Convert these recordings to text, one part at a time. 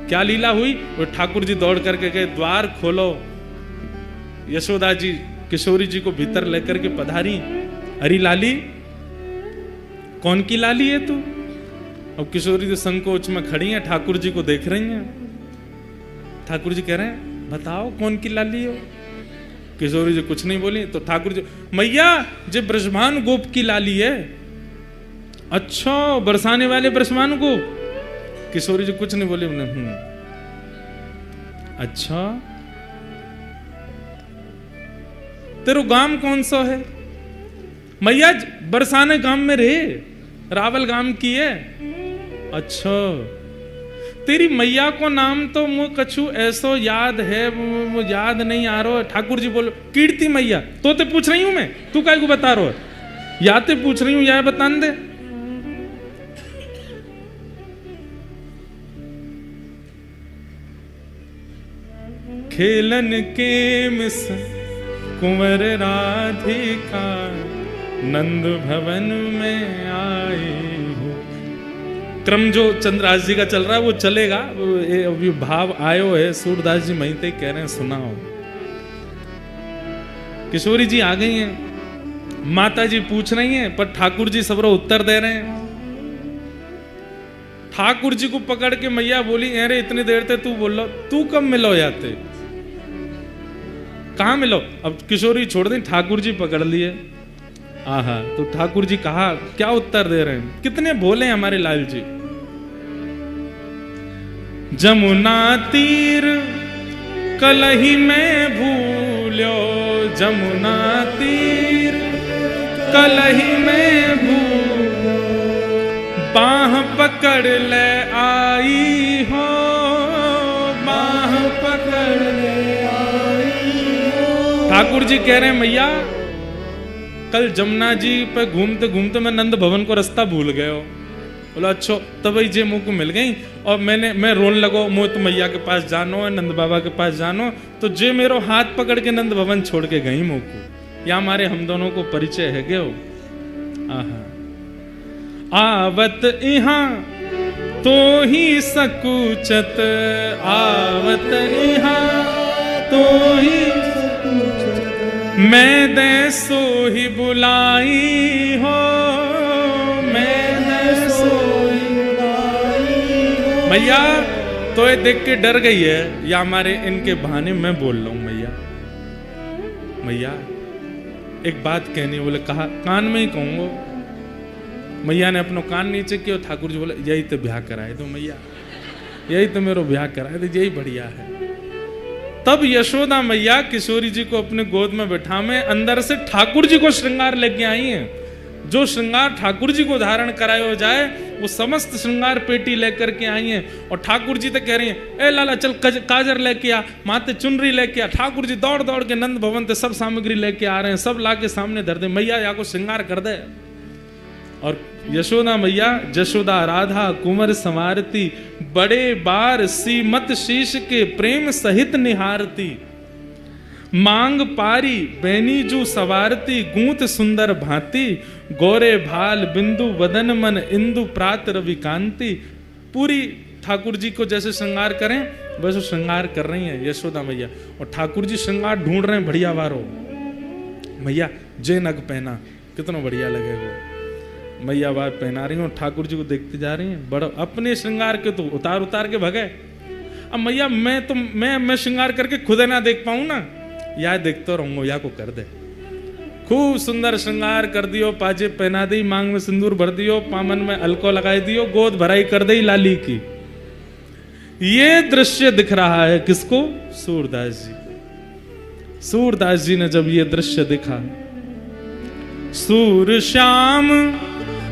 क्या लीला हुई? वो ठाकुर जी दौड़ करके गए, द्वार खोलो। यशोदा जी किशोरी जी को भीतर लेकर के पधारी। अरे लाली, कौन की लाली है तू? अब किशोरी जी संकोच में खड़ी हैं, ठाकुर जी को देख रही हैं। ठाकुर जी कह रहे हैं बताओ कौन की लाली हो? किशोरी जी कुछ नहीं बोली। तो ठाकुर जी, मैया जे ब्रजभान गोप की लाली है। अच्छा, बरसाने वाले ब्रजभान गोप? किशोरी जी कुछ नहीं बोली। अच्छा, तेरो गांव कौन सा है? मैया बरसाने गांव में रहे, रावल गांव की है। अच्छा, तेरी मैया को नाम तो मुझे कछु ऐसो याद है, मुझे याद नहीं आ रहा। ठाकुर जी बोलो कीर्ति मैया। तो ते पूछ रही हूं मैं, तू काय को बता रहा है? या ते पूछ रही हूं या बता दे। खेलन के मिस कुंवर राधिका, नंद भवन में आई हो। क्रम जो चंद्रदास जी का चल रहा है वो चलेगा। अभी भाव आयो है, सूरदास जी महिते कह रहे हैं सुनाओ। किशोरी जी आ गई हैं, माता जी पूछ रही हैं, पर ठाकुर जी सबरो उत्तर दे रहे हैं। ठाकुर जी को पकड़ के मैया बोली, अरे इतनी देर ते तू बोल लो, तू कब मिलो जाते? कहाँ मिलो? अब किशोरी छोड़ दी, ठाकुर जी पकड़ लिए। आहा, तो ठाकुर जी कहा क्या उत्तर दे रहे हैं, कितने भोले हमारे लाल जी। जमुना तीर कलही में भूलो, जमुना तीर कलही में भूलो, बाह पकड़ ले आई हो, बाह पकड़ ले आई हो। ठाकुर जी कह रहे हैं मैया कल जमुना जी पे घूमते घूमते मैं नंद भवन को रास्ता भूल गए हो। बोला अच्छा, तब जे मुँह को मिल गई और मैं रोन लगो, मुँह तो मैया के पास जानो है, नंद बाबा के पास जानो। तो जे मेरो हाथ पकड़ के नंद भवन छोड़ के गई मुँह को। या हमारे हम दोनों को परिचय है गयो। आवत इहाँ तो ही सकुचत, आवत इहाँ तो ही मैं दे सो ही बुलाई हो, मैं दे सो ही बुलाई हो। मैया तो ये देख के डर गई है, या हमारे इनके बहाने मैं बोल रहा हूं मैया। मैया एक बात कहनी, बोले कहा कान में ही कहूंगा। मैया ने अपना कान नीचे किया। ठाकुर जी बोले यही तो ब्याह कराए दो मैया, यही तो मेरो ब्याह कराए दो, यही बढ़िया है। तब यशोदा मैया किशोरी जी को अपने गोद में बैठा में अंदर से ठाकुर जी को श्रृंगार लेके आई हैं। जो श्रृंगार ठाकुर जी को धारण कराया जाए वो समस्त श्रृंगार पेटी लेकर के आई हैं। और ठाकुर जी तो कह रही हैं ए लाला चल काजर लेके आ, माथे चुनरी लेके आ। ठाकुर जी दौड़ दौड़ के नंद भवन से सब सामग्री लेके आ रहे हैं, सब ला के सामने धर दे, मैया या को श्रृंगार कर दे। और यशोदा मैया जशोदा राधा कुंवर संवारती, बड़े बार सीमत शीश के प्रेम सहित निहारती। मांग पारी बैनीजू सवारती, गूंत सुंदर भांति, गोरे भाल बिंदु वदन मन इंदु प्रात रवि कांति। पूरी ठाकुर जी को जैसे श्रृंगार करें वैसे श्रृंगार कर रही हैं यशोदा मैया। और ठाकुर जी श्रृंगार ढूंढ रहे हैं बढ़िया वारो। मैया जे नग पहना कितना बढ़िया लगेगा। मैया बात पहना रही हूँ, ठाकुर जी को देखते जा रही हैं। बड़ा अपने श्रृंगार के तो उतार उतार के भगे। अब मैया मैं श्रृंगार करके खुद ना देख पाऊं ना, या देखते रहूंगा, या को कर दे। खूब सुंदर श्रृंगार कर दियो, पाजे पहना दी, मांग में सिंदूर भर दियो, पामन में अलको लगाई दियो, गोद भराई कर दी लाली की। ये दृश्य दिख रहा है किसको? सूरदास जी। सूरदास जी ने जब ये दृश्य देखा, सूर श्याम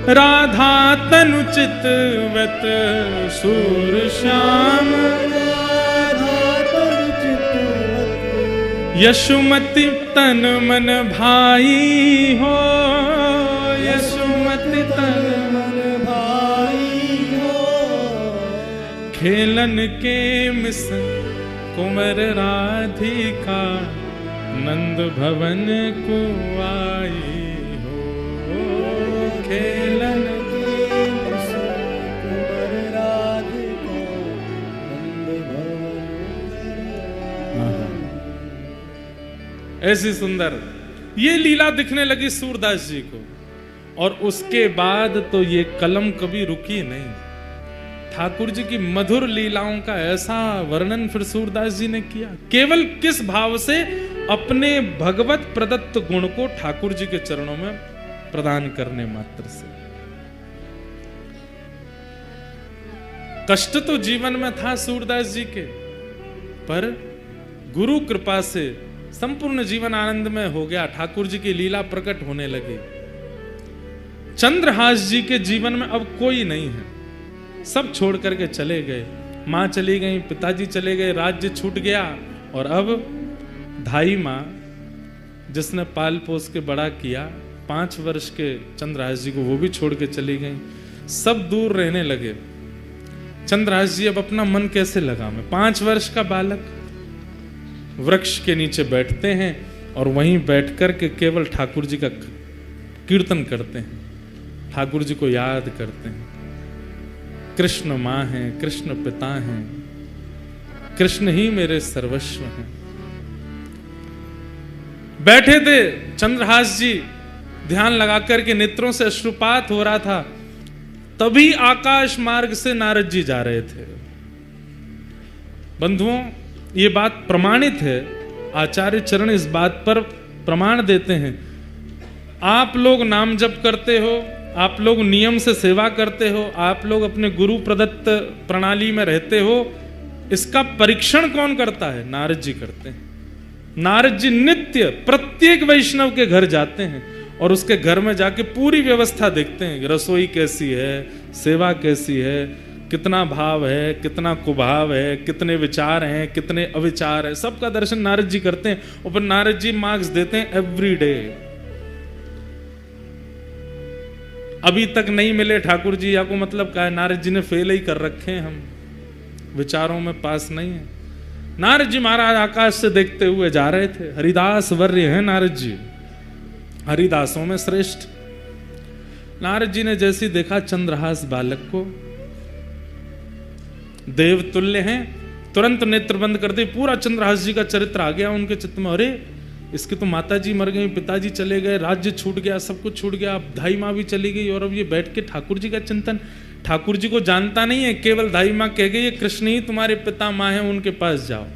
राधा तनु चितवत, सूर श्याम राधा तनु चितवत, यशुमति तन मन भाई हो, यशुमति तन मन भाई हो। खेलन के मिस कुंवर राधिका, नंद भवन को आई हो। खेलन के मिस कुंवर राधिका, नंद ऐसी सुंदर ये लीला दिखने लगी सूरदास जी को। और उसके बाद तो ये कलम कभी रुकी नहीं। ठाकुर जी की मधुर लीलाओं का ऐसा वर्णन फिर सूरदास जी ने किया, केवल किस भाव से, अपने भगवत प्रदत्त गुण को ठाकुर जी के चरणों में प्रदान करने मात्र से। कष्ट तो जीवन में था सूरदास जी के, पर गुरु कृपा से संपूर्ण जीवन आनंद में हो गया। ठाकुर जी की लीला प्रकट होने लगी। चंद्रहास जी के जीवन में अब कोई नहीं है, सब छोड़ करके चले गए। मां चली गई, पिताजी चले गए, राज्य छूट गया। और अब धाई मां जिसने पाल पोस के बड़ा किया, 5 वर्ष के चंद्रहास जी को, वो भी छोड़ के चली गई। सब दूर रहने लगे। चंद्रहास जी अब अपना मन कैसे लगावे? 5 वर्ष का बालक वृक्ष के नीचे बैठते हैं और वहीं बैठ कर के केवल ठाकुर जी का कीर्तन करते हैं, ठाकुर जी को याद करते हैं। कृष्ण माँ हैं, कृष्ण पिता हैं, कृष्ण ही मेरे सर्वस्व हैं। बैठे थे चंद्रहास जी, ध्यान लगाकर के नेत्रों से अश्रुपात हो रहा था। तभी आकाश मार्ग से नारद जी जा रहे थे। बंधुओं, ये बात प्रमाणित है, आचार्य चरण इस बात पर प्रमाण देते हैं। आप लोग नाम जप करते हो, आप लोग नियम से सेवा करते हो, आप लोग अपने गुरु प्रदत्त प्रणाली में रहते हो, इसका परीक्षण कौन करता है? नारद जी करते हैं। नारद जी नित्य प्रत्येक वैष्णव के घर जाते हैं और उसके घर में जाके पूरी व्यवस्था देखते हैं, रसोई कैसी है, सेवा कैसी है, कितना भाव है, कितना कुभाव है, कितने विचार हैं, कितने अविचार है, सबका दर्शन नारद जी करते हैं। और फिर नारद जी मार्क्स देते हैं एवरी डे। अभी तक नहीं मिले ठाकुर जी, या को मतलब क्या है? नारद जी ने फेल ही कर रखे हैं, हम विचारों में पास नहीं है। नारद जी महाराज आकाश से देखते हुए जा रहे थे। हरिदास वर्य हैं नारद जी, हरिदासों में श्रेष्ठ। नारद जी ने जैसे देखा चंद्रहास बालक को, देव तुल्य हैं, तुरंत नेत्र बंद कर दे। पूरा चंद्रहास जी का चरित्र आ गया उनके चित्त में। अरे इसकी तो माता जी मर गई, पिताजी चले गए, राज्य छूट गया, सब कुछ छूट गया, अब धाई माँ भी चली गई, और अब ये बैठ के ठाकुर जी का चिंतन। ठाकुर जी को जानता नहीं है, केवल धाई माँ कह गई कृष्ण ही तुम्हारे पिता माँ हैं, उनके पास जाओ।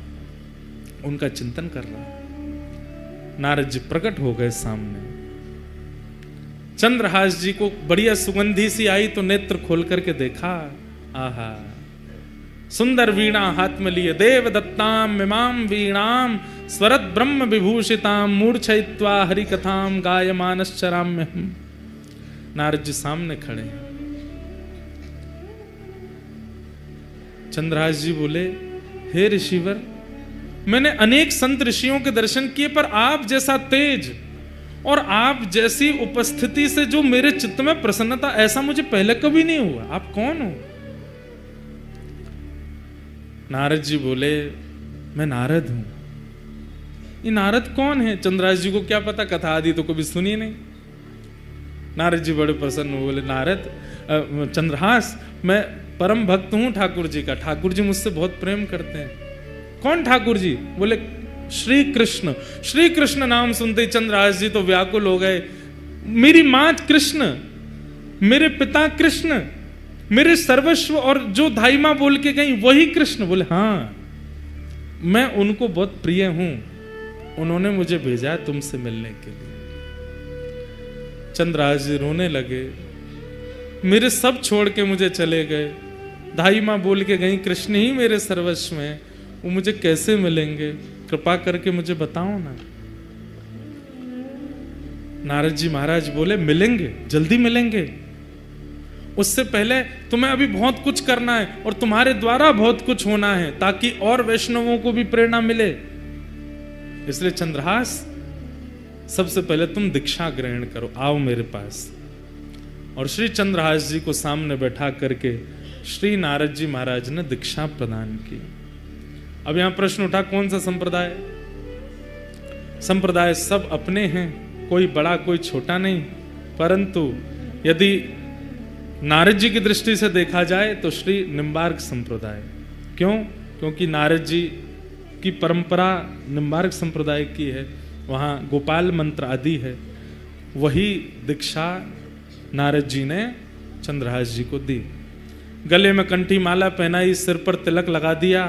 उनका चिंतन कर रहा। नारद जी प्रकट हो गए सामने। चंद्रहास जी को बढ़िया सुगंधी सी आई तो नेत्र खोल करके देखा। आहा, सुंदर वीणा हाथ में लिए, देव दत्ताम मिमाम वीणाम स्वरत ब्रह्म विभूषिताम मूर्छयित्वा हरि कथाम गायमानश्चराम्यहम्। नारद जी सामने खड़े हैं। चंद्रहास जी बोले, हे ऋषिवर, मैंने अनेक संत ऋषियों के दर्शन किए, पर आप जैसा तेज और आप जैसी उपस्थिति से जो मेरे चित्त में प्रसन्नता, ऐसा मुझे पहले कभी नहीं हुआ। आप कौन हो? नारद जी बोले, मैं नारद हूं। ये नारद कौन है? चंद्रहास जी को क्या पता, कथा आदि तो कभी सुनी नहीं। नारद जी बड़े प्रसन्न बोले, नारद चंद्रहास, मैं परम भक्त हूं ठाकुर जी का, ठाकुर जी मुझसे बहुत प्रेम करते हैं। कौन ठाकुर जी? बोले श्री कृष्ण। श्री कृष्ण नाम सुनते ही चंद्रहास जी तो व्याकुल हो गए। मेरी मां कृष्ण, मेरे पिता कृष्ण, मेरे सर्वस्व, और जो धाई मां बोल के गई वही कृष्ण। बोले हाँ, मैं उनको बहुत प्रिय हूं, उन्होंने मुझे भेजा है तुमसे मिलने के लिए। चंद्रहास जी रोने लगे, मेरे सब छोड़ के मुझे चले गए, धाई मां बोल के गई कृष्ण ही मेरे सर्वस्व में, वो मुझे कैसे मिलेंगे? कृपा करके मुझे बताओ ना। नारद जी महाराज बोले, मिलेंगे, जल्दी मिलेंगे। उससे पहले तुम्हें अभी बहुत कुछ करना है और तुम्हारे द्वारा बहुत कुछ होना है, ताकि और वैष्णवों को भी प्रेरणा मिले। इसलिए चंद्रहास, सबसे पहले तुम दीक्षा ग्रहण करो, आओ मेरे पास। और श्री चंद्रहास जी को सामने बैठा करके श्री नारद जी महाराज ने दीक्षा प्रदान की। अब यहां प्रश्न उठा, कौन सा संप्रदाय? संप्रदाय सब अपने हैं, कोई बड़ा कोई छोटा नहीं, परंतु यदि नारद जी की दृष्टि से देखा जाए तो श्री निम्बार्क संप्रदाय। क्यों? क्योंकि नारद जी की परंपरा निम्बार्क संप्रदाय की है। वहाँ गोपाल मंत्र आदि है, वही दीक्षा नारद जी ने चंद्रहास जी को दी। गले में कंठी माला पहनाई, सिर पर तिलक लगा दिया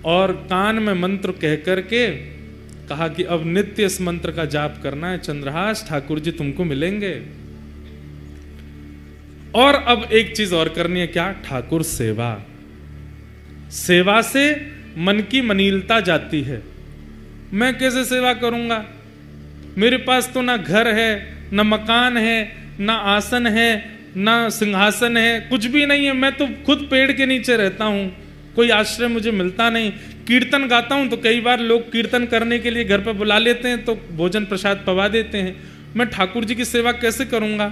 और कान में मंत्र कह करके कहा कि अब नित्य इस मंत्र का जाप करना है, चंद्रहास ठाकुर जी तुमको मिलेंगे। और अब एक चीज और करनी है, क्या? ठाकुर सेवा। सेवा से मन की मनीलता जाती है। मैं कैसे सेवा करूंगा? मेरे पास तो ना घर है, ना मकान है, ना आसन है, ना सिंहासन है, कुछ भी नहीं है। मैं तो खुद पेड़ के नीचे रहता हूं, कोई आश्रय मुझे मिलता नहीं। कीर्तन गाता हूं तो कई बार लोग कीर्तन करने के लिए घर पर बुला लेते हैं तो भोजन प्रसाद पवा देते हैं। मैं ठाकुर जी की सेवा कैसे करूंगा?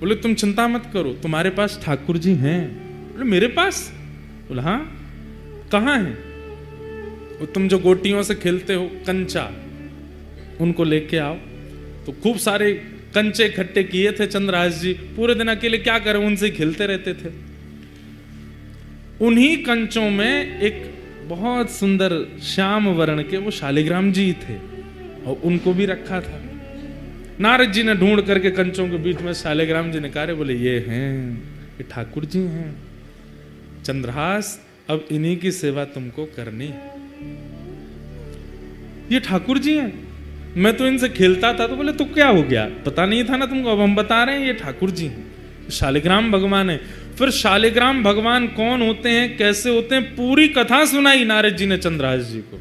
बोले तुम चिंता मत करो, तुम्हारे पास ठाकुर जी हैं। बोले मेरे पास? बोले हाँ। कहाँ हैं? वो तुम जो गोटियों से खेलते हो कंचा, उनको लेके आओ। तो खूब सारे कंचे इकट्ठे किए थे चंद्रहास जी, पूरे दिन अकेले क्या करें, उनसे खेलते रहते थे। उन्हीं कंचों में एक बहुत सुंदर श्याम वर्ण के वो शालिग्राम जी थे और उनको भी रखा था। नारद जी ने ढूंढ करके कंचों के बीच में शालिग्राम जी निकाले, बोले ये हैं, ये ठाकुर जी हैं। चंद्रहास अब इन्हीं की सेवा तुमको करनी है। ये ठाकुर जी हैं, मैं तो इनसे खेलता था। तो बोले तो क्या हो गया, पता नहीं था ना तुमको? अब हम बता रहे हैं, ये ठाकुर जी हैं, शालिग्राम भगवान है। फिर शालिग्राम भगवान कौन होते हैं, कैसे होते हैं, पूरी कथा सुनाई नारद जी ने चंद्रहास जी को।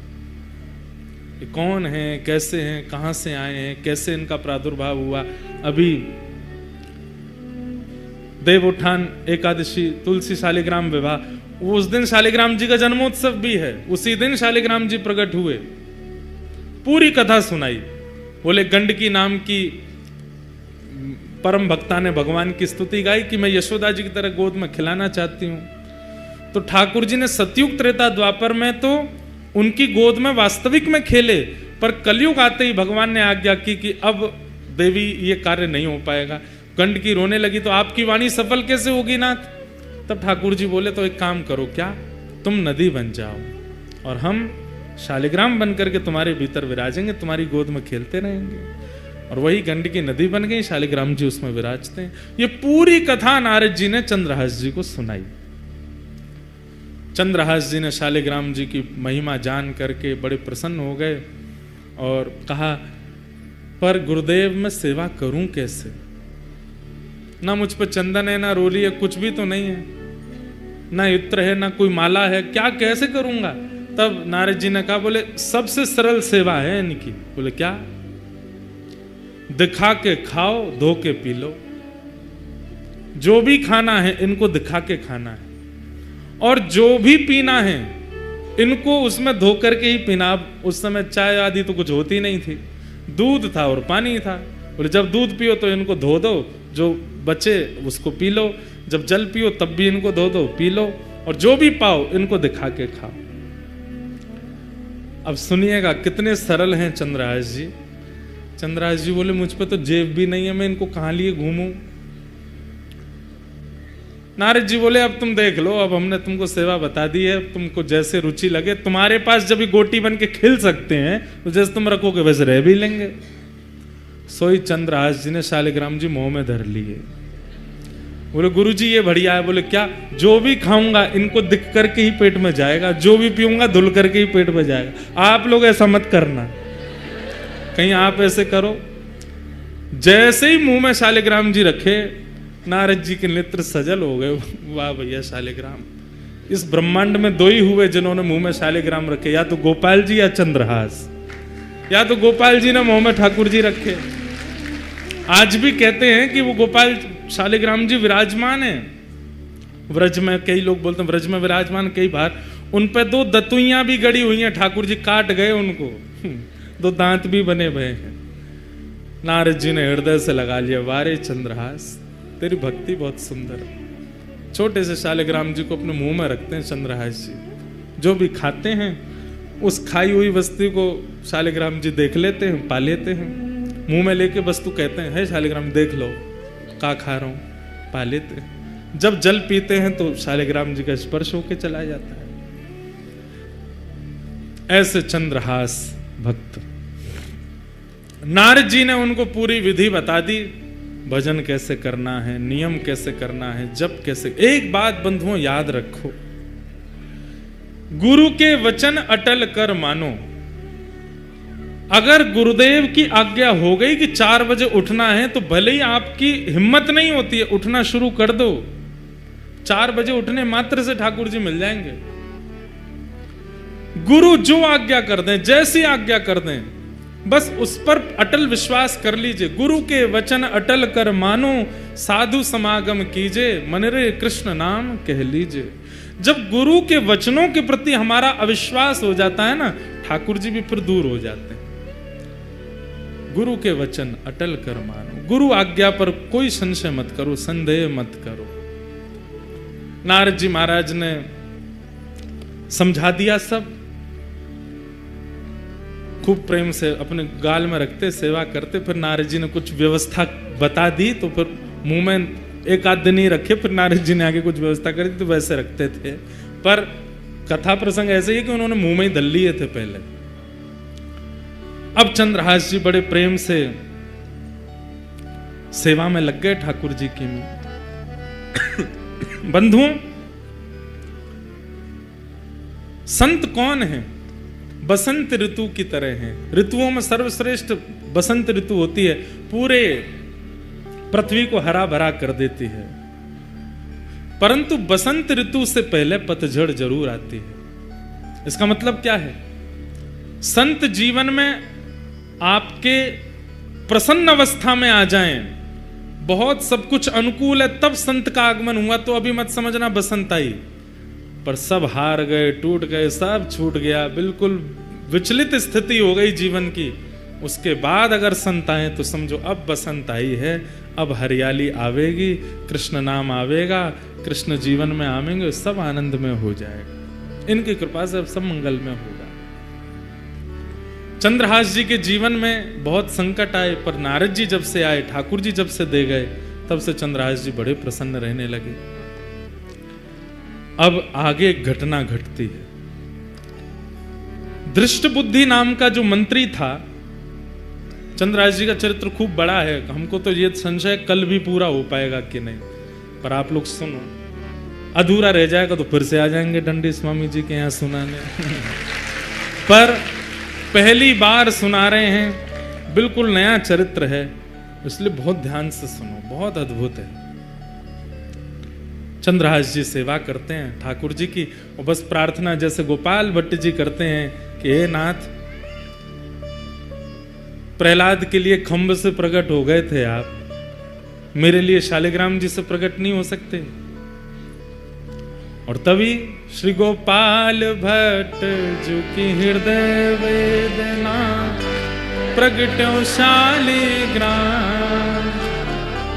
ये कौन है, कैसे हैं, कहां से आए हैं, कैसे इनका प्रादुर्भाव हुआ। अभी देवोत्थान एकादशी, तुलसी शालिग्राम विवाह, उस दिन शालिग्राम जी का जन्मोत्सव भी है, उसी दिन शालिग्राम जी प्रकट हुए। पूरी कथा सुनाई। बोले गंडकी नाम की परम भक्ता ने भगवान की स्तुति गाई कि मैं यशोदा जी की तरह गोद में खिलाना चाहती हूं। तो ठाकुर जी ने सतयुग त्रेता द्वापर में तो उनकी गोद में वास्तविक में खेले, पर कलयुग आते ही भगवान ने आज्ञा की कि अब देवी ये कार्य नहीं हो पाएगा। गंडकी रोने लगी तो आपकी वाणी सफल कैसे होगी नाथ? तब ठाकुर जी बोले तो एक काम करो, क्या? तुम नदी बन जाओ और हम शालिग्राम बन करके तुम्हारे भीतर विराजेंगे, तुम्हारी गोद में खेलते रहेंगे। और वही गंडकी नदी बन गई, शालिग्राम जी उसमें विराजते हैं। ये पूरी कथा नारद जी ने चंद्रहास जी को सुनाई। चंद्रहास जी ने शालिग्राम जी की महिमा जान करके बड़े प्रसन्न हो गए और कहा, पर गुरुदेव मैं सेवा करूं कैसे? ना मुझ पर चंदन है, ना रोली है, कुछ भी तो नहीं है, ना इत्र है, ना कोई माला है, क्या कैसे करूंगा? तब नारद जी ने कहा, बोले सबसे सरल सेवा है इनकी। बोले क्या? दिखा के खाओ, धो के पी लो। जो भी खाना है इनको दिखा के खाना है, और जो भी पीना है इनको उसमें धो करके ही पीना। अब उस समय चाय आदि तो कुछ होती नहीं थी, दूध था और पानी था। बोले जब दूध पियो तो इनको धो दो, जो बचे उसको पी लो, जब जल पियो तब भी इनको धो दो, पी लो, और जो भी पाओ इनको दिखा के खाओ। अब सुनिएगा कितने सरल हैं चंद्रहास जी। चंद्रहास जी बोले मुझ पे तो जेब भी नहीं है, मैं इनको कहां लिए घूमूं? नारद जी बोले अब तुम देख लो, अब हमने तुमको सेवा बता दी है, तुमको जैसे रुचि लगे। तुम्हारे पास जब ये गोटी बन के खिल सकते हैं तो जैसे तुम रखोगे वैसे रह भी लेंगे। सोई चंद्रहास जी ने शालिग्राम जी मुंह में धर लिए। बोले गुरु जी ये बढ़िया है। बोले क्या? जो भी खाऊंगा इनको दिख करके ही पेट में जाएगा, जो भी पीऊंगा धुल करके ही पेट में जाएगा। आप लोग ऐसा मत करना, कहीं आप ऐसे करो। जैसे ही मुंह में शालिग्राम जी रखे, नारद जी के नेत्र सजल हो गए। वाह भैया शालिग्राम, इस ब्रह्मांड में दो ही हुए जिन्होंने मुंह में शालिग्राम रखे, या तो गोपाल जी या चंद्रहास। या तो गोपाल जी ने मुंह में ठाकुर जी रखे। आज भी कहते हैं कि वो गोपाल शालिग्राम जी विराजमान है व्रज में। कई लोग बोलते हैं व्रज में विराजमान, कई बार उन पे दो दतुइयां भी गड़ी हुई हैं, ठाकुर जी काट गए उनको, दो दांत भी बने हुए हैं। नारद जी ने हृदय से लगा लिया, वारे चंद्रहास तेरी भक्ति बहुत सुंदर है। छोटे से शालिग्राम जी को अपने मुंह में रखते हैं चंद्रहास जी। जो भी खाते हैं उस खाई हुई वस्तु को शालिग्राम जी देख लेते हैं, पा लेते हैं, मुंह में लेके वस्तु कहते हैं, है शालिग्राम देख लो का खा रहा हूं, पा लेते हैं। जब जल पीते हैं तो शालिग्राम जी का स्पर्श होके चला जाता है। ऐसे चंद्रहास भक्त। नारद जी ने उनको पूरी विधि बता दी, भजन कैसे करना है, नियम कैसे करना है, जप कैसे। एक बात बंधुओं याद रखो, गुरु के वचन अटल कर मानो। अगर गुरुदेव की आज्ञा हो गई कि 4 बजे उठना है, तो भले ही आपकी हिम्मत नहीं होती है, उठना शुरू कर दो। 4 बजे उठने मात्र से ठाकुर जी मिल जाएंगे। गुरु जो आज्ञा कर दें, जैसी आज्ञा कर दें, बस उस पर अटल विश्वास कर लीजिए। गुरु के वचन अटल कर मानो, साधु समागम कीजिए, मन रे कृष्ण नाम कह लीजिए। जब गुरु के वचनों के प्रति हमारा अविश्वास हो जाता है ना, ठाकुर जी भी फिर दूर हो जाते हैं। गुरु के वचन अटल कर मानो, गुरु आज्ञा पर कोई संशय मत करो, संदेह मत करो। नारद जी महाराज ने समझा दिया सब, खूब प्रेम से अपने गाल में रखते, सेवा करते। फिर नारद जी ने कुछ व्यवस्था बता दी, तो फिर मुंह में एक आध दिन ही रखे, फिर नारद जी ने आगे कुछ व्यवस्था कर दी, तो वैसे रखते थे। पर कथा प्रसंग ऐसे ही कि उन्होंने मुंह में ही धल लिए थे पहले। अब चंद्रहास जी बड़े प्रेम से सेवा में लग गए ठाकुर जी की। बंधुओं, संत कौन है? बसंत ऋतु की तरह हैं। ऋतुओं में सर्वश्रेष्ठ बसंत ऋतु होती है, पूरे पृथ्वी को हरा भरा कर देती है। परंतु बसंत ऋतु से पहले पतझड़ जरूर आती है। इसका मतलब क्या है? संत जीवन में आपके प्रसन्न अवस्था में आ जाएं, बहुत सब कुछ अनुकूल है, तब संत का आगमन हुआ, तो अभी मत समझना बसंत आई। पर सब हार गए, टूट गए, सब छूट गया, बिल्कुल विचलित स्थिति हो गई जीवन की, उसके बाद अगर संत आए तो समझो अब बसंत आई है, अब हरियाली आवेगी, कृष्ण नाम आवेगा, कृष्ण जीवन में आवेंगे, सब आनंद में हो जाएगा। इनकी कृपा से अब सब मंगल में होगा। चंद्रहास जी के जीवन में बहुत संकट आए, पर नारद जी जब से आए, ठाकुर जी जब से दे गए, तब से चंद्रहास जी बड़े प्रसन्न रहने लगे। अब आगे एक घटना घटती है। दृष्ट बुद्धि नाम का जो मंत्री था, चंद्रहास जी का चरित्र खूब बड़ा है, हमको तो ये संशय कल भी पूरा हो पाएगा कि नहीं, पर आप लोग सुनो, अधूरा रह जाएगा तो फिर से आ जाएंगे दंडी स्वामी जी के यहाँ सुनाने। पर पहली बार सुना रहे हैं, बिल्कुल नया चरित्र है, इसलिए बहुत ध्यान से सुनो, बहुत अद्भुत है। चंद्रहास जी सेवा करते हैं ठाकुर जी की, और बस प्रार्थना जैसे गोपाल भट्ट जी करते हैं कि हे नाथ, प्रहलाद के लिए खंभ से प्रकट हो गए थे आप, मेरे लिए शालिग्राम जी से प्रकट नहीं हो सकते? और तभी श्री गोपाल भट्ट जी की हृदय वेदना प्रगट्यो शालिग्राम।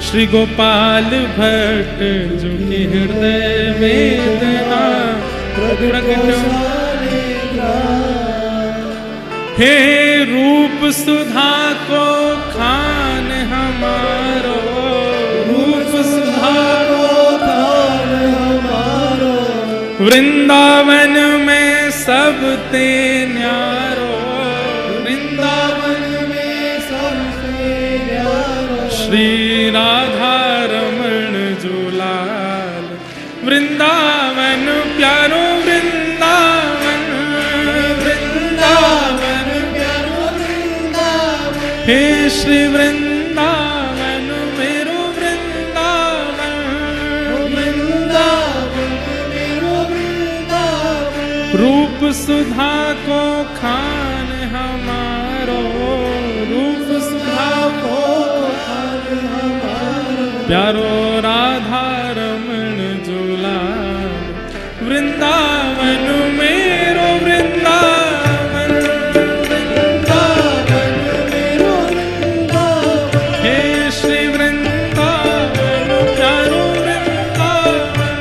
श्री गोपाल भट्ट जी की हृदय वेदना प्रगट्यो शालिग्राम। हे रूप सुधा को खान हमारो, रूप सुधा को खान हमारो, वृंदावन में सब ते न्यारो, वृंदावन में सब ते न्यारो। श्री राधा रमण जुलाल, वृंदावन प्यारो, वृंदावन वृंदावन प्यारो, वृंदावन। हे श्री वृंदावन मेरो वृंदावन, वृंदावन मेरो वृंदावन। रूप सुधा को खान हमारो, रूप सुधा को खान हमारो, प्यारो राधा रमण जुलाल, वृंदावन मेरो वृंदावन, वृंदावन मेरो वृंदावन। हे श्री वृंदावन प्यारो वृंदावन,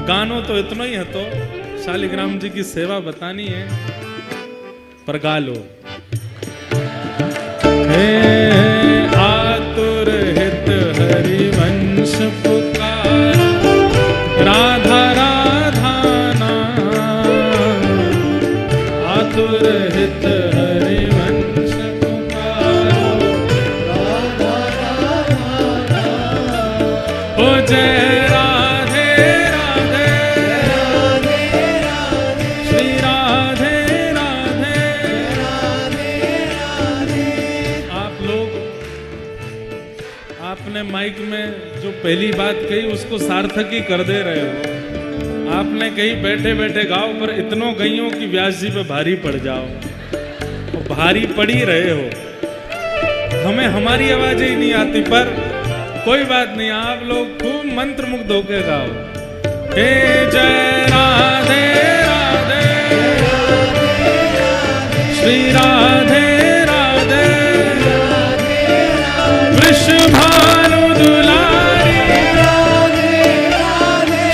गानो तो इतना ही है, तो शालिग्राम जी की सेवा बतानी है, पर गा लो। हे आतुर हित हरिवंश पुकार, जय राधे राधे श्री राधे राधे। आप लोग आपने माइक में जो पहली बात कही उसको सार्थक ही कर दे रहे हो। आपने कहीं बैठे बैठे गाओ, पर इतनों गईयों की व्यास जी पे भारी पड़ जाओ, तो भारी पड़ ही रहे हो। हमें हमारी आवाजें ही नहीं आती, पर कोई बात नहीं, आप लोग खूब मंत्र मुग्ध होके गाओ। हे जय राधे राधे श्री राधे राधे वृषभानु दुलारी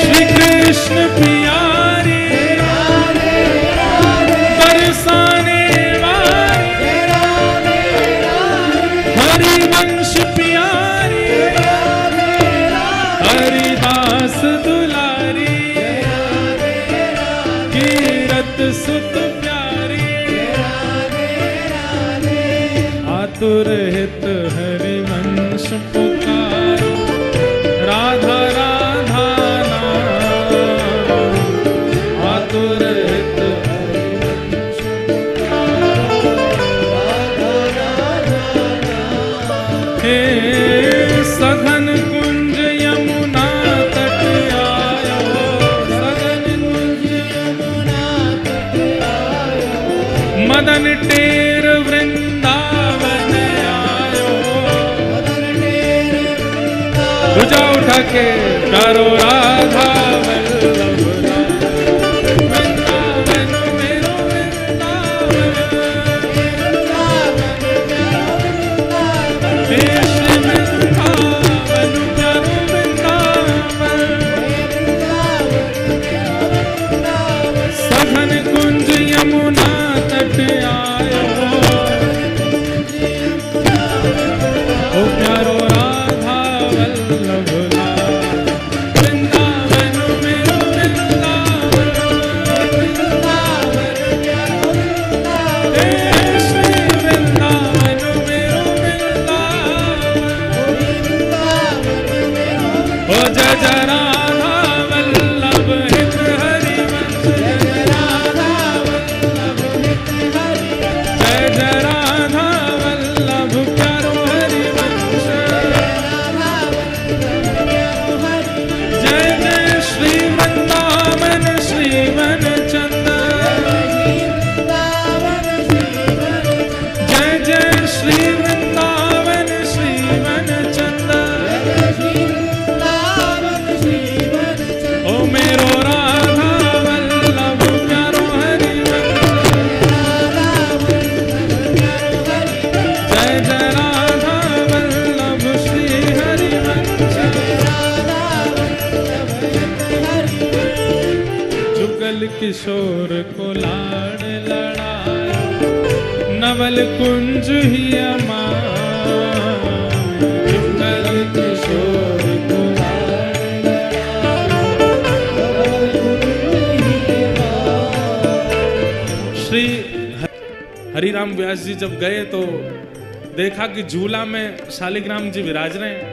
श्री कृष्ण प्यारी बरसाने वाली हरिवंश प्यारी हरिदास दुलारी कीरत सुत प्यारी आतुर हित हरिवंश पुकारो राधा राधा नाम आतुर हित हरिवंश पुकारो राधा राधा नाम। हे सघन कुंज यमुना तट आयो सघन कुंज यमुना तट आयो मदन टेर वृंदावन आयो भुजा उठा के करो राधा वल्लभ वृंदावन मेरो वृंदावन देश वृंदावन प्यारो वृंदावन सघन कुंज यमुना तट आयो ओ प्यारो राधा वल्लभ वृंदावन मेरो वृंदावन श्री वृंदावन मेरो वृंदावन ओ जय जय राधा वल्लभ हित हरिवंश जय राधा वल्लभ हित हरिवंश जय जय राधा वल्लभ प्यारो हरिवंश जय जय श्री वृंदावन श्री वन चंदन जय जय श्री वृंदावन श्री वन चंदन ओ मेरो राधा वल्लभ प्यारो हरिवंश जय जय राधा वल्लभ श्री हरिवंश जुगल किशोर को लाड़ लड़ायो नवल कुंज ही अमायो जुगल किशोर को लाड़ लड़ायो। श्री हरिराम व्यास जी जब गए तो देखा कि झूला में शालिग्राम जी विराज रहे हैं।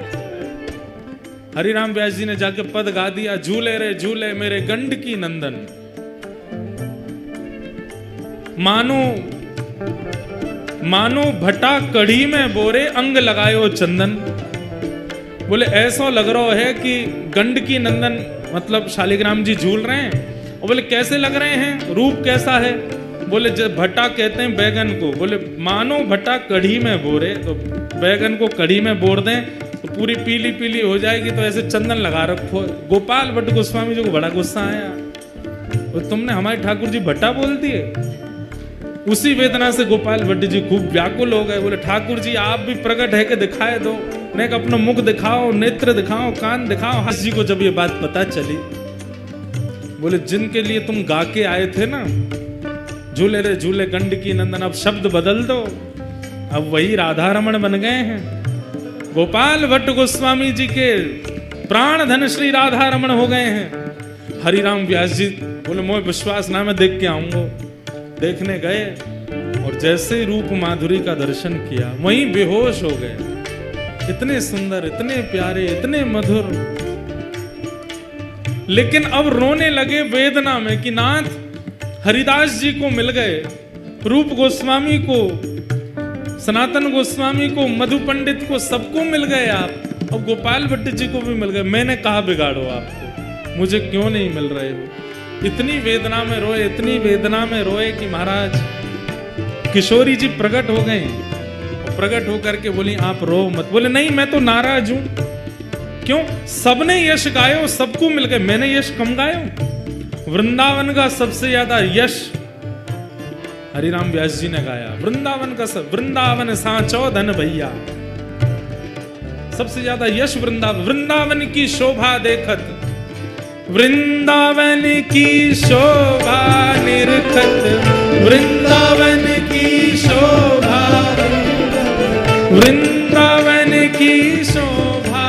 हरिराम व्यास जी ने जाके पद गा दिया, झूले रे झूले मेरे गंडकी नंदन। मानो भटा कढ़ी में बोरे अंग लगायो चंदन। बोले ऐसा लग रहा है कि गंडकी नंदन मतलब शालिग्राम जी झूल रहे हैं। और बोले कैसे लग रहे हैं, रूप कैसा है? बोले जब भट्टा कहते हैं बैगन को, बोले मानो भट्टा कढ़ी में बोरे, तो बैगन को कढ़ी में बोर दें तो पूरी पीली पीली हो जाएगी, तो ऐसे चंदन लगा रखो। गोपाल भट्ट गोस्वामी जी को बड़ा गुस्सा आया, तो तुमने हमारे ठाकुर जी भट्टा बोल दिए। उसी वेदना से गोपाल भट्ट जी खूब व्याकुल हो गए। बोले ठाकुर जी आप भी प्रकट है कि दिखाए दो, नहीं अपना मुख दिखाओ, नेत्र दिखाओ, कान दिखाओ। हंस जी को जब ये बात पता चली, बोले जिनके लिए तुम गा के आए थे ना, झूले रे झूले गंडकी नंदन, अब शब्द बदल दो, अब वही राधा रमण बन गए हैं। गोपाल भट्ट गोस्वामी जी के प्राण धन श्री राधा रमण हो गए हैं। हरिराम व्यास जी बोले मोह विश्वास ना, मैं देख के आऊंगा। देखने गए और जैसे रूप माधुरी का दर्शन किया वहीं बेहोश हो गए। इतने सुंदर, इतने प्यारे, इतने मधुर, लेकिन अब रोने लगे वेदना में कि नाथ हरिदास जी को मिल गए, रूप गोस्वामी को, सनातन गोस्वामी को, मधु पंडित को, सबको मिल गए आप, अब गोपाल भट्ट जी को भी मिल गए, मैंने कहा बिगाड़ो आपको, मुझे क्यों नहीं मिल रहे हो। इतनी वेदना में रोए, इतनी वेदना में रोए कि महाराज किशोरी जी प्रकट हो गए। प्रकट होकर के बोली आप रो मत। बोले नहीं मैं तो नाराज हूं। क्यों? सबने यश गायो, सबको मिल गए, मैंने यश कम गायो। वृंदावन का सबसे ज्यादा यश हरिराम व्यास जी ने गाया। वृंदावन का सब, वृंदावन सांचो धन भैया, सबसे ज्यादा यश वृंदावन। वृंदावन की शोभा देखत, वृंदावन की शोभा निरखत, वृंदावन की शोभा, वृंदावन की शोभा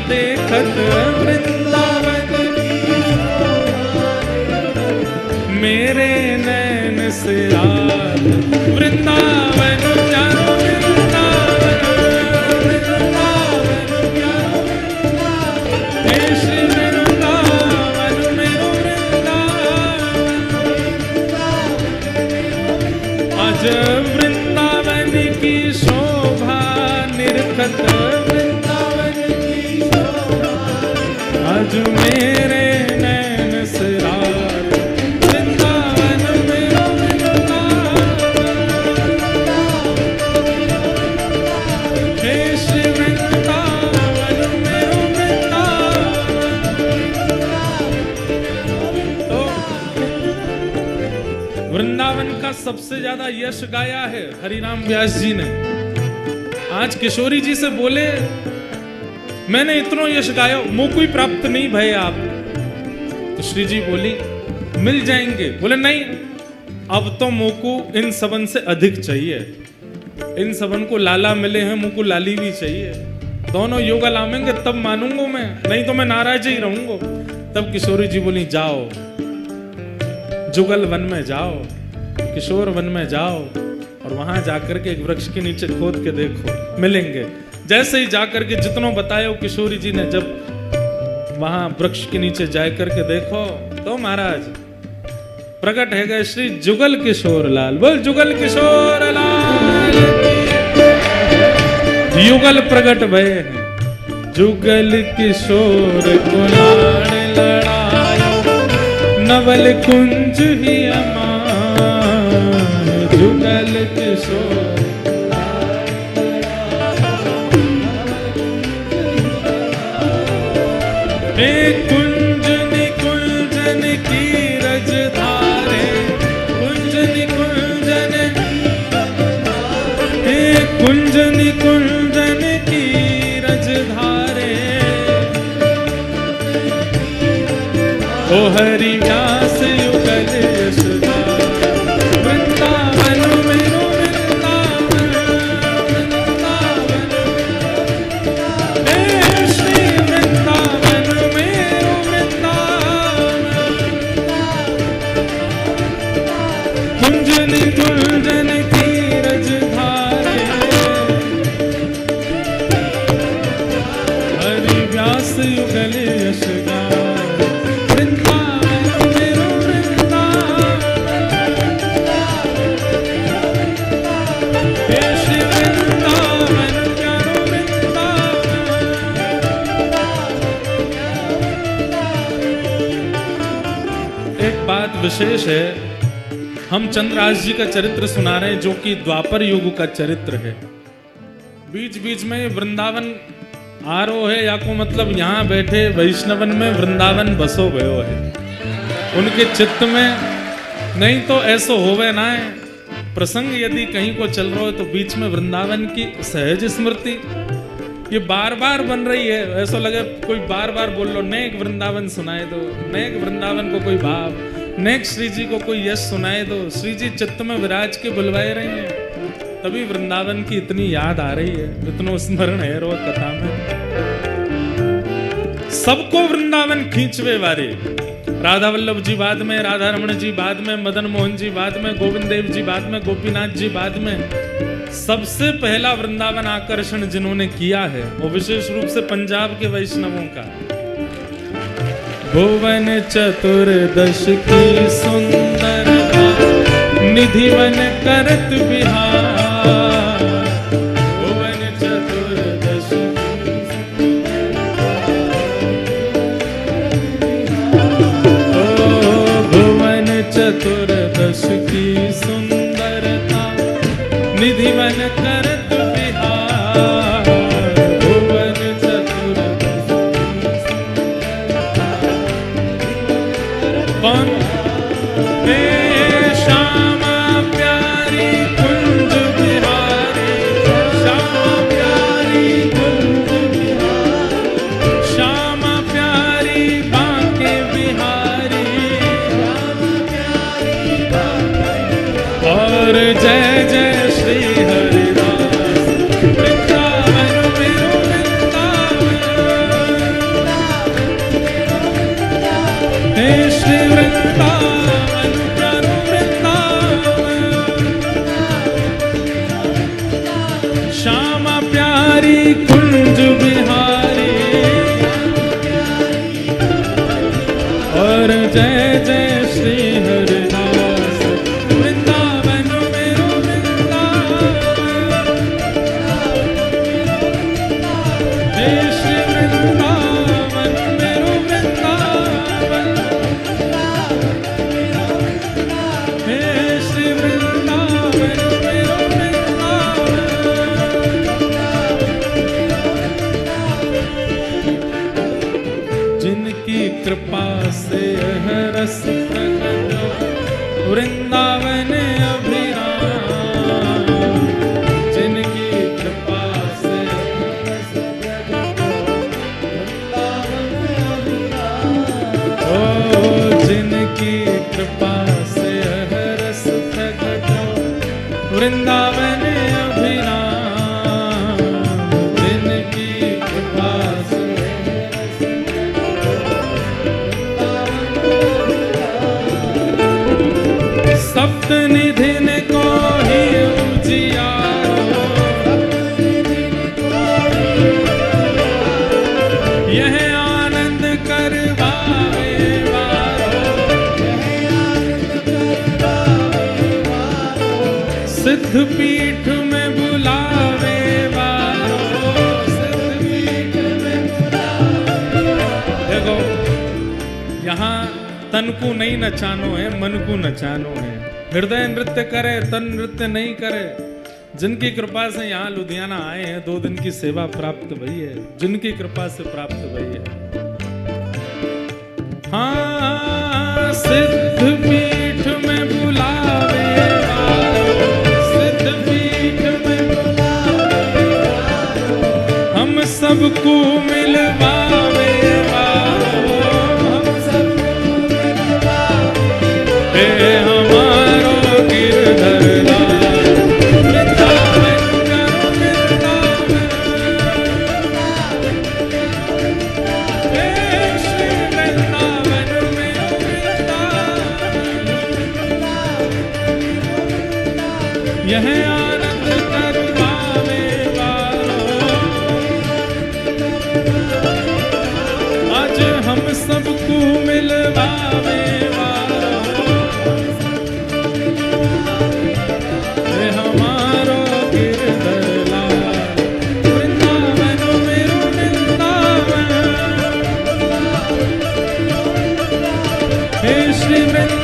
देखत, वृंदावन की शोभा मेरे नैन से याद, वृंदावन प्यारो, वृंदावन, वृंदावन प्यारो, हे श्री वृंदावन मेरो वृंदावन, आज वृंदावन की शोभा निरखत, वृंदावन की शोभा आज मेरे नैन से रात, वृंदावन मेरो वृंदावन, हे श्री वृंदावन मेरो वृंदावन। वृंदावन का सबसे ज्यादा यश गाया है हरिराम व्यास जी ने। आज किशोरी जी से बोले मैंने इतना यश गाया, मुझको प्राप्त नहीं भय आप। तो श्री जी बोली मिल जाएंगे। बोले नहीं, अब तो मुझको इन सबन से अधिक चाहिए। इन सबन को लाला मिले हैं, मुझको लाली भी चाहिए। दोनों योगा लामेंगे तब मानूंगा मैं, नहीं तो मैं नाराज ही रहूंगा। तब किशोरी जी बोली जाओ जुगल वन में जाओ, किशोर वन में जाओ, और वहां जाकर के एक वृक्ष के नीचे खोद के देखो, मिलेंगे। जैसे ही जाकर के जितनों बताया किशोरी जी ने, जब वहां वृक्ष के नीचे जाकर के देखो तो महाराज प्रकट है गए श्री जुगल किशोर लाल। बोल जुगल किशोर लाल, युगल प्रकट भय हैं। जुगल किशोर को लाड़ लड़ायो, नवल कुंज ही अमान। जुगल किशोर कुंजन कुंजन की रज धारे, कुंजन कुंजन, कुंजन कुंजन की रज धारे। ओ हरि व्यास युगल यशोदार, वृंदावन मेरो वृंदावन, वृंदावन हे श्री वृंदावन मेरो वृंदावन। कुंजन कुंजन की रज धारे, हरि व्यास युगल यशोदार, विशेष है। हम चंद्रहास जी का चरित्र सुना रहे हैं जो कि द्वापर युग का चरित्र है। बीच बीच में वृंदावन आरो है, या को मतलब यहाँ बैठे वैष्णवन में वृंदावन बसो भयो है उनके चित्त में। नहीं तो ऐसो होवे ना है, प्रसंग यदि कहीं को चल रहा है तो बीच में वृंदावन की सहज स्मृति ये बार बार बन रही है। ऐसा लगे कोई बार बार बोल लो, नेक वृंदावन सुनाए दो, नेक वृंदावन को कोई भाव, नेक श्री जी को कोई यश सुनाए दो। श्री जी चित्त में विराज के बुलवाए रही हैं, तभी वृंदावन की इतनी याद आ रही है, इतना स्मरण है रोज कथा में। सबको वृंदावन खींचवे वाले, राधा वल्लभ जी बाद में, राधा रमण जी बाद में, मदन मोहन जी बाद में, गोविंद देव जी बाद में, गोपीनाथ जी बाद में। सबसे पहला वृंदावन आकर्षण जिन्होंने किया है वो विशेष रूप से पंजाब के वैष्णवों का। भुवन चतुर्दश की सुंदरता निधिवन करत बिहार। भुवन चतुर्दश भुवन चतुर्दश की सुंदरता निधिवन करत बिहार। भुवन चतुर्दश कौन हे श्यामा प्यारी कुंज बिहारी, श्यामा प्यारी कुंज बिहारी, श्यामा प्यारी बांके बिहारी, और जय जय श्री हरिदास वृंदावन मेरो वृंदावन। हे श्री वृंदावन प्यारो वृंदावन, श्यामा प्यारी कुंज बिहारी, और जय जय श्री हरिदास वृंदावन मेरो वृंदावन। हे श्री वृंदावन मेरो वृंदावन, हे श्री वृंदावन मेरो वृंदावन। जिनकी कृपा से यह रस प्रकट वृंदावन अभिराम, जिनकी कृपा से ओ जिनकी कृपा से यह रस प्रकट वृंदावन अभिराम, जिनकी कृपा से सप्त निधिन को ही उजियारो, यह आनंद करवावे वारो, सिद्ध पीठ में बुलावे वारो, सिद्ध पीठ में बुलावे। देखो यहाँ तन को नहीं नचानो है, मन को नचानो है। हृदय नृत्य करे, तन नृत्य नहीं करे। जिनकी कृपा से यहाँ लुधियाना आए हैं, 2 दिन की सेवा प्राप्त भई है, जिनकी कृपा से प्राप्त भई है। हाँ सिद्ध पीठ में बुलावे वारो, सिद्ध पीठ में बुलावे वारो, हम सबको मिलवावे वारो, हम सबको मिलवावे। हे हमारो गिरधर लाल वृंदावन करो वृंदावन। हे श्री वृंदावन मेरो वृंदावन, यह आनंद करवावे वारो, आज हम सबको मिलवावे वारो। हे हमारो गिरधर लाल वृंदावन मेरो वृंदावन। हे श्री वृंदावन